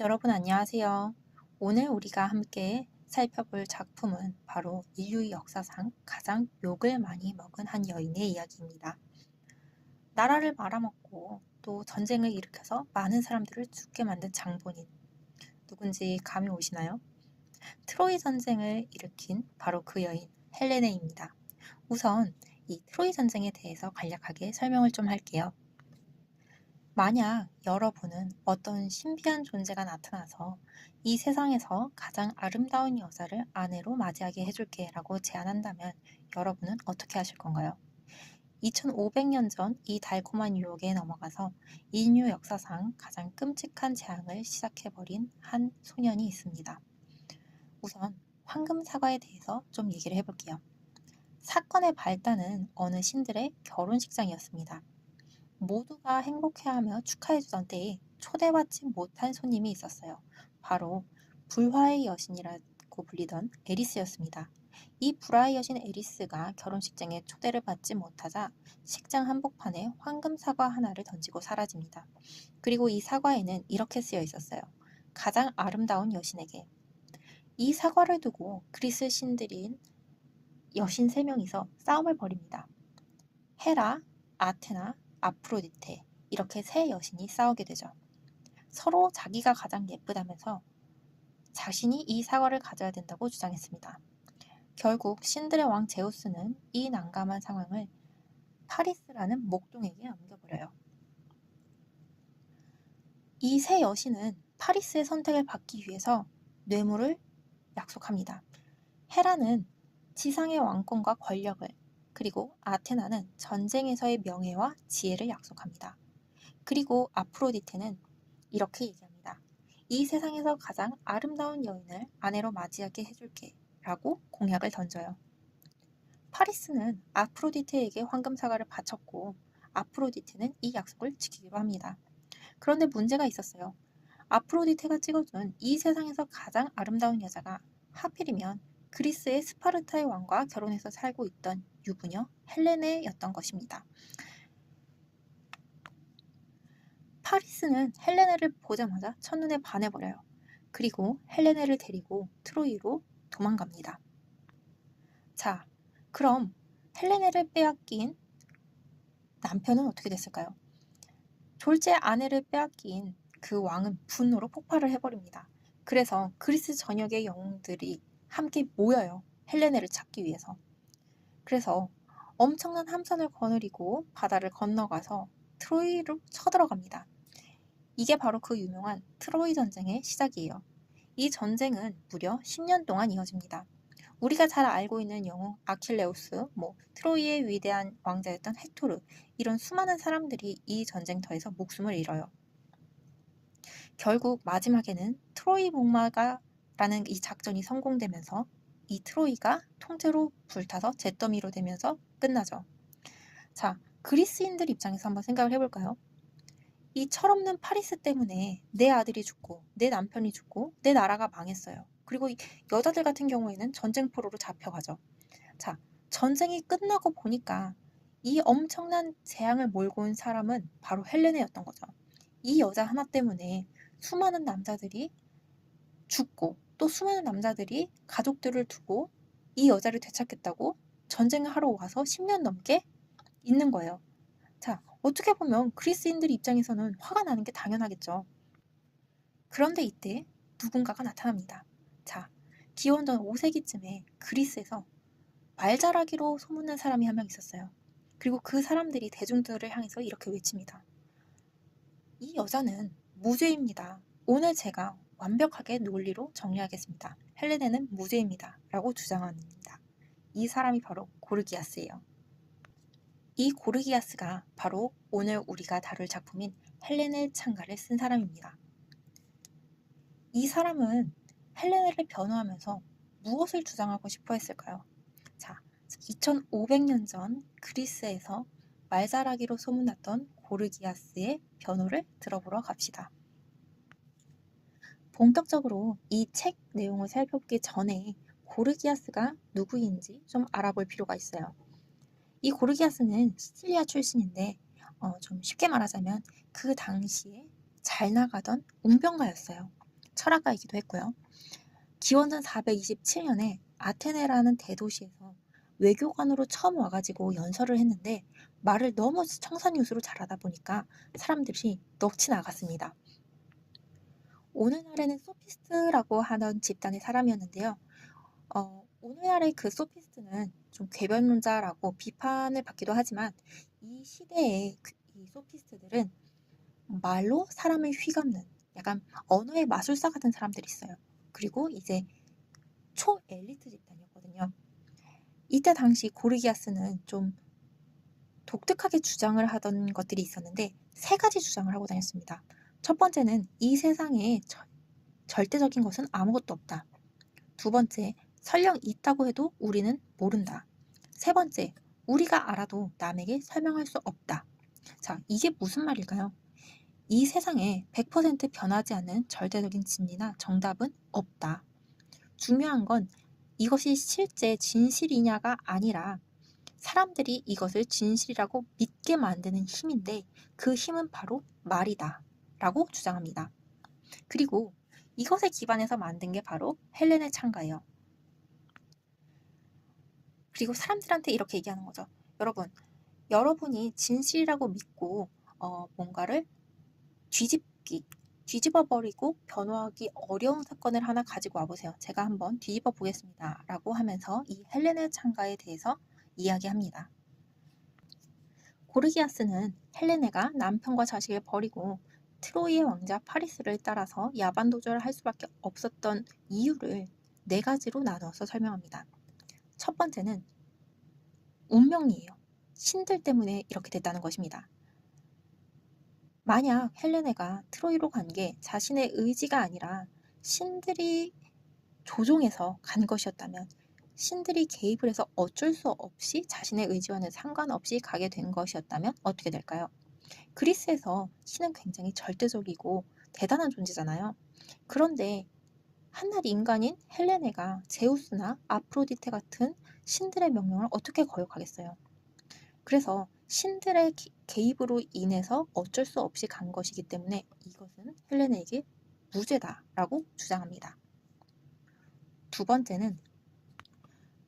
여러분 안녕하세요. 오늘 우리가 함께 살펴볼 작품은 바로 인류 역사상 가장 욕을 많이 먹은 한 여인의 이야기입니다. 나라를 말아먹고 또 전쟁을 일으켜서 많은 사람들을 죽게 만든 장본인. 누군지 감이 오시나요? 트로이 전쟁을 일으킨 바로 그 여인 헬레네입니다. 우선 이 트로이 전쟁에 대해서 간략하게 설명을 좀 할게요. 만약 여러분은 어떤 신비한 존재가 나타나서 이 세상에서 가장 아름다운 여자를 아내로 맞이하게 해줄게 라고 제안한다면 여러분은 어떻게 하실 건가요? 2500년 전 이 달콤한 유혹에 넘어가서 인류 역사상 가장 끔찍한 재앙을 시작해버린 한 소년이 있습니다. 우선 황금 사과에 대해서 좀 얘기를 해볼게요. 사건의 발단은 어느 신들의 결혼식장이었습니다. 모두가 행복해하며 축하해주던 때에 초대받지 못한 손님이 있었어요. 바로 불화의 여신이라고 불리던 에리스였습니다. 이 불화의 여신 에리스가 결혼식장에 초대를 받지 못하자 식장 한복판에 황금 사과 하나를 던지고 사라집니다. 그리고 이 사과에는 이렇게 쓰여 있었어요. 가장 아름다운 여신에게. 이 사과를 두고 그리스 신들인 여신 3명이서 싸움을 벌입니다. 헤라, 아테나, 아프로디테 이렇게 세 여신이 싸우게 되죠. 서로 자기가 가장 예쁘다면서 자신이 이 사과를 가져야 된다고 주장했습니다. 결국 신들의 왕 제우스는 이 난감한 상황을 파리스라는 목동에게 넘겨버려요. 이 세 여신은 파리스의 선택을 받기 위해서 뇌물을 약속합니다. 헤라는 지상의 왕권과 권력을, 그리고 아테나는 전쟁에서의 명예와 지혜를 약속합니다. 그리고 아프로디테는 이렇게 얘기합니다. 이 세상에서 가장 아름다운 여인을 아내로 맞이하게 해줄게 라고 공약을 던져요. 파리스는 아프로디테에게 황금 사과를 바쳤고 아프로디테는 이 약속을 지키기로 합니다. 그런데 문제가 있었어요. 아프로디테가 찍어준 이 세상에서 가장 아름다운 여자가 하필이면 그리스의 스파르타의 왕과 결혼해서 살고 있던 유부녀 헬레네였던 것입니다. 파리스는 헬레네를 보자마자 첫눈에 반해버려요. 그리고 헬레네를 데리고 트로이로 도망갑니다. 자, 그럼 헬레네를 빼앗긴 남편은 어떻게 됐을까요? 졸제 아내를 빼앗긴 그 왕은 분노로 폭발을 해버립니다. 그래서 그리스 전역의 영웅들이 함께 모여요. 헬레네를 찾기 위해서. 그래서 엄청난 함선을 거느리고 바다를 건너가서 트로이로 쳐들어갑니다. 이게 바로 그 유명한 트로이 전쟁의 시작이에요. 이 전쟁은 무려 10년 동안 이어집니다. 우리가 잘 알고 있는 영웅 아킬레우스, 트로이의 위대한 왕자였던 헥토르, 이런 수많은 사람들이 이 전쟁터에서 목숨을 잃어요. 결국 마지막에는 트로이 목마가라는 이 작전이 성공되면서 이 트로이가 통째로 불타서 잿더미로 되면서 끝나죠. 자, 그리스인들 입장에서 한번 생각을 해볼까요? 이 철없는 파리스 때문에 내 아들이 죽고 내 남편이 죽고 내 나라가 망했어요. 그리고 여자들 같은 경우에는 전쟁포로로 잡혀가죠. 자, 전쟁이 끝나고 보니까 이 엄청난 재앙을 몰고 온 사람은 바로 헬레네였던 거죠. 이 여자 하나 때문에 수많은 남자들이 죽고 또 수많은 남자들이 가족들을 두고 이 여자를 되찾겠다고 전쟁을 하러 와서 10년 넘게 있는 거예요. 자, 어떻게 보면 그리스인들 입장에서는 화가 나는 게 당연하겠죠. 그런데 이때 누군가가 나타납니다. 자, 기원전 5세기쯤에 그리스에서 말잘하기로 소문난 사람이 한 명 있었어요. 그리고 그 사람들이 대중들을 향해서 이렇게 외칩니다. 이 여자는 무죄입니다. 오늘 제가 완벽하게 논리로 정리하겠습니다. 헬레네는 무죄입니다. 라고 주장합니다. 이 사람이 바로 고르기아스예요. 이 고르기아스가 바로 오늘 우리가 다룰 작품인 헬레네 창가를 쓴 사람입니다. 이 사람은 헬레네를 변호하면서 무엇을 주장하고 싶어 했을까요? 자, 2500년 전 그리스에서 말잘하기로 소문났던 고르기아스의 변호를 들어보러 갑시다. 본격적으로 이 책 내용을 살펴보기 전에 고르기아스가 누구인지 좀 알아볼 필요가 있어요. 이 고르기아스는 시칠리아 출신인데 좀 쉽게 말하자면 그 당시에 잘 나가던 웅변가였어요. 철학가이기도 했고요. 기원전 427년에 아테네라는 대도시에서 외교관으로 처음 와가지고 연설을 했는데 말을 너무 청산유수로 잘하다 보니까 사람들이 넋이 나갔습니다. 오늘날에는 소피스트라고 하던 집단의 사람이었는데요. 오늘날의 그 소피스트는 좀 궤변론자라고 비판을 받기도 하지만 이 시대의 이 소피스트들은 말로 사람을 휘감는 약간 언어의 마술사 같은 사람들이 있어요. 그리고 이제 초엘리트 집단이었거든요. 이때 당시 고르기아스는 좀 독특하게 주장을 하던 것들이 있었는데 세 가지 주장을 하고 다녔습니다. 첫 번째는 이 세상에 절대적인 것은 아무것도 없다. 두 번째, 설령 있다고 해도 우리는 모른다. 세 번째, 우리가 알아도 남에게 설명할 수 없다. 자, 이게 무슨 말일까요? 이 세상에 100% 변하지 않는 절대적인 진리나 정답은 없다. 중요한 건 이것이 실제 진실이냐가 아니라 사람들이 이것을 진실이라고 믿게 만드는 힘인데 그 힘은 바로 말이다 라고 주장합니다. 그리고 이것에 기반해서 만든 게 바로 헬렌의 창가예요. 그리고 사람들한테 이렇게 얘기하는 거죠. 여러분이 진실이라고 믿고 뭔가를 뒤집어버리고 변호하기 어려운 사건을 하나 가지고 와보세요. 제가 한번 뒤집어 보겠습니다. 라고 하면서 이 헬렌의 창가에 대해서 이야기합니다. 고르기아스는 헬레네가 남편과 자식을 버리고 트로이의 왕자 파리스를 따라서 야반 도주를 할 수밖에 없었던 이유를 네 가지로 나눠서 설명합니다. 첫 번째는 운명이에요. 신들 때문에 이렇게 됐다는 것입니다. 만약 헬레네가 트로이로 간 게 자신의 의지가 아니라 신들이 조종해서 간 것이었다면 신들이 개입을 해서 어쩔 수 없이 자신의 의지와는 상관없이 가게 된 것이었다면 어떻게 될까요? 그리스에서 신은 굉장히 절대적이고 대단한 존재잖아요. 그런데 한낱 인간인 헬레네가 제우스나 아프로디테 같은 신들의 명령을 어떻게 거역하겠어요? 그래서 신들의 개입으로 인해서 어쩔 수 없이 간 것이기 때문에 이것은 헬레네에게 무죄다라고 주장합니다. 두 번째는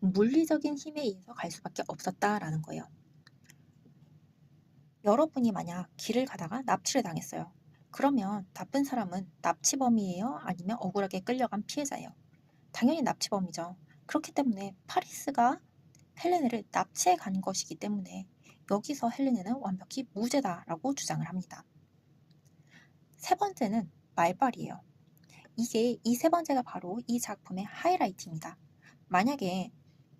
물리적인 힘에 의해서 갈 수밖에 없었다라는 거예요. 여러분이 만약 길을 가다가 납치를 당했어요. 그러면 나쁜 사람은 납치범이에요? 아니면 억울하게 끌려간 피해자예요? 당연히 납치범이죠. 그렇기 때문에 파리스가 헬레네를 납치해 간 것이기 때문에 여기서 헬레네는 완벽히 무죄다라고 주장을 합니다. 세 번째는 말발이에요. 이게 이 세 번째가 바로 이 작품의 하이라이트입니다. 만약에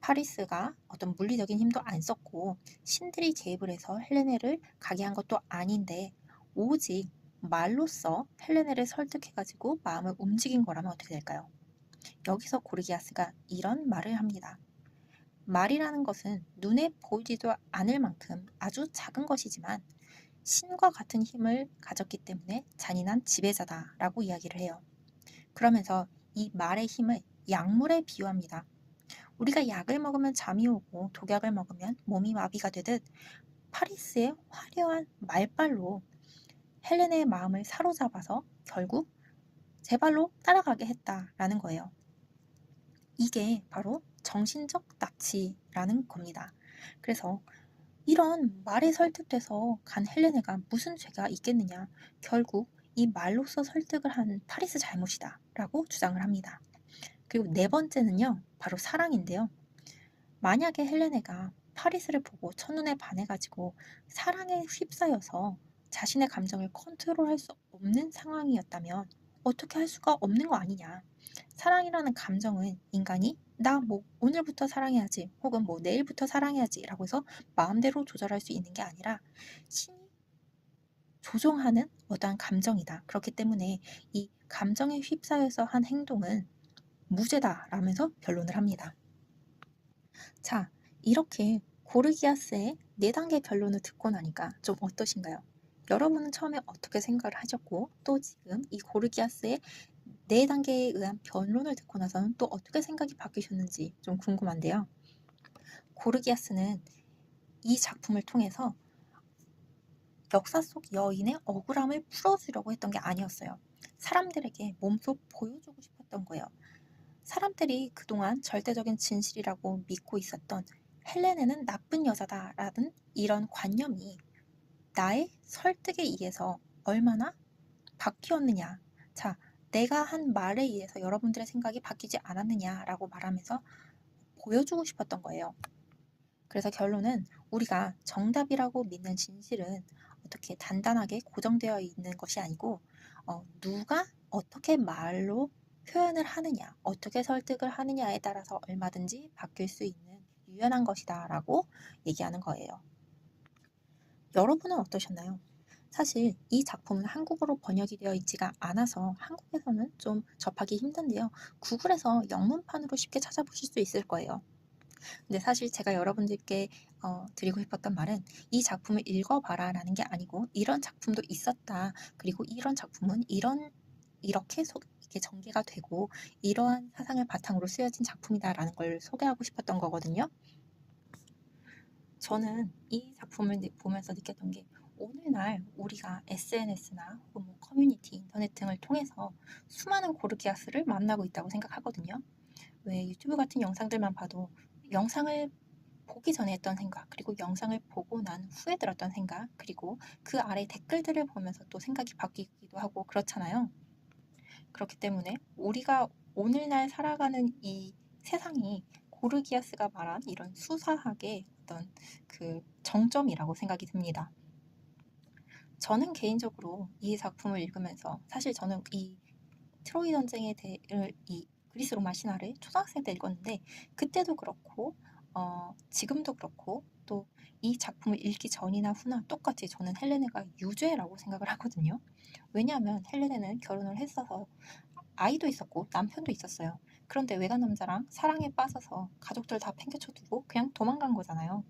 파리스가 어떤 물리적인 힘도 안 썼고 신들이 개입을 해서 헬레네를 가게 한 것도 아닌데 오직 말로써 헬레네를 설득해가지고 마음을 움직인 거라면 어떻게 될까요? 여기서 고르기아스가 이런 말을 합니다. 말이라는 것은 눈에 보이지도 않을 만큼 아주 작은 것이지만 신과 같은 힘을 가졌기 때문에 잔인한 지배자다라고 이야기를 해요. 그러면서 이 말의 힘을 약물에 비유합니다. 우리가 약을 먹으면 잠이 오고 독약을 먹으면 몸이 마비가 되듯 파리스의 화려한 말발로 헬레네의 마음을 사로잡아서 결국 제 발로 따라가게 했다라는 거예요. 이게 바로 정신적 납치라는 겁니다. 그래서 이런 말에 설득돼서 간 헬레네가 무슨 죄가 있겠느냐. 결국 이 말로써 설득을 한 파리스 잘못이다 라고 주장을 합니다. 그리고 네 번째는요. 바로 사랑인데요. 만약에 헬레네가 파리스를 보고 첫눈에 반해가지고 사랑에 휩싸여서 자신의 감정을 컨트롤할 수 없는 상황이었다면 어떻게 할 수가 없는 거 아니냐. 사랑이라는 감정은 인간이 나 뭐 오늘부터 사랑해야지 혹은 뭐 내일부터 사랑해야지 라고 해서 마음대로 조절할 수 있는 게 아니라 신이 조종하는 어떠한 감정이다. 그렇기 때문에 이 감정에 휩싸여서 한 행동은 무죄다라면서 변론을 합니다. 자, 이렇게 고르기아스의 4단계 변론을 듣고 나니까 좀 어떠신가요? 여러분은 처음에 어떻게 생각을 하셨고 또 지금 이 고르기아스의 4단계에 의한 변론을 듣고 나서는 또 어떻게 생각이 바뀌셨는지 좀 궁금한데요. 고르기아스는 이 작품을 통해서 역사 속 여인의 억울함을 풀어주려고 했던 게 아니었어요. 사람들에게 몸소 보여주고 싶었던 거예요. 사람들이 그동안 절대적인 진실이라고 믿고 있었던 헬레네는 나쁜 여자다라는 이런 관념이 나의 설득에 의해서 얼마나 바뀌었느냐. 자, 내가 한 말에 의해서 여러분들의 생각이 바뀌지 않았느냐라고 말하면서 보여주고 싶었던 거예요. 그래서 결론은 우리가 정답이라고 믿는 진실은 어떻게 단단하게 고정되어 있는 것이 아니고 누가 어떻게 말로 표현을 하느냐, 어떻게 설득을 하느냐에 따라서 얼마든지 바뀔 수 있는 유연한 것이다 라고 얘기하는 거예요. 여러분은 어떠셨나요? 사실 이 작품은 한국어로 번역이 되어 있지가 않아서 한국에서는 좀 접하기 힘든데요. 구글에서 영문판으로 쉽게 찾아보실 수 있을 거예요. 근데 사실 제가 여러분들께 드리고 싶었던 말은 이 작품을 읽어봐라 라는 게 아니고 이런 작품도 있었다. 그리고 이런 작품은 이렇게 전개가 되고 이러한 사상을 바탕으로 쓰여진 작품이다 라는 걸 소개하고 싶었던 거거든요. 저는 이 작품을 보면서 느꼈던 게 오늘날 우리가 SNS나 혹은 뭐 커뮤니티, 인터넷 등을 통해서 수많은 고르기아스를 만나고 있다고 생각하거든요. 왜 유튜브 같은 영상들만 봐도 영상을 보기 전에 했던 생각, 그리고 영상을 보고 난 후에 들었던 생각, 그리고 그 아래 댓글들을 보면서 또 생각이 바뀌기도 하고 그렇잖아요. 그렇기 때문에 우리가 오늘날 살아가는 이 세상이 고르기아스가 말한 이런 수사학의 어떤 그 정점이라고 생각이 듭니다. 저는 개인적으로 이 작품을 읽으면서 사실 저는 이 트로이 전쟁에 대해 이 그리스 로마 신화를 초등학생 때 읽었는데 그때도 그렇고 지금도 그렇고 또 이 작품을 읽기 전이나 후나 똑같이 저는 헬레네가 유죄라고 생각을 하거든요. 왜냐하면 헬레네는 결혼을 했어서 아이도 있었고 남편도 있었어요. 그런데 외간 남자랑 사랑에 빠져서 가족들 다 팽개쳐두고 그냥 도망간 거잖아요.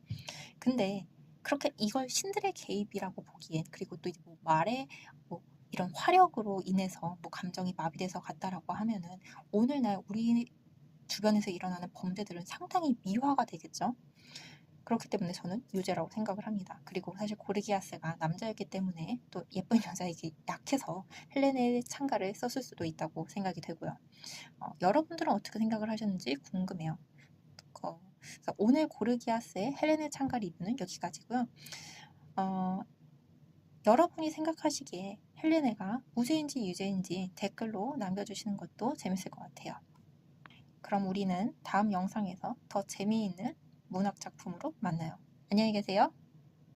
근데 그렇게 이걸 신들의 개입이라고 보기엔 그리고 또 이제 뭐 말에 뭐 이런 화력으로 인해서 뭐 감정이 마비돼서 갔다라고 하면은 오늘날 우리 주변에서 일어나는 범죄들은 상당히 미화가 되겠죠. 그렇기 때문에 저는 유죄라고 생각을 합니다. 그리고 사실 고르기아스가 남자였기 때문에 또 예쁜 여자에게 약해서 헬레네의 찬가를 썼을 수도 있다고 생각이 되고요. 여러분들은 어떻게 생각을 하셨는지 궁금해요. 그래서 오늘 고르기아스의 헬레네 찬가 리뷰는 여기까지고요. 여러분이 생각하시기에 헬레네가 무죄인지 유죄인지 댓글로 남겨주시는 것도 재밌을 것 같아요. 그럼 우리는 다음 영상에서 더 재미있는 문학 작품으로 만나요. 안녕히 계세요.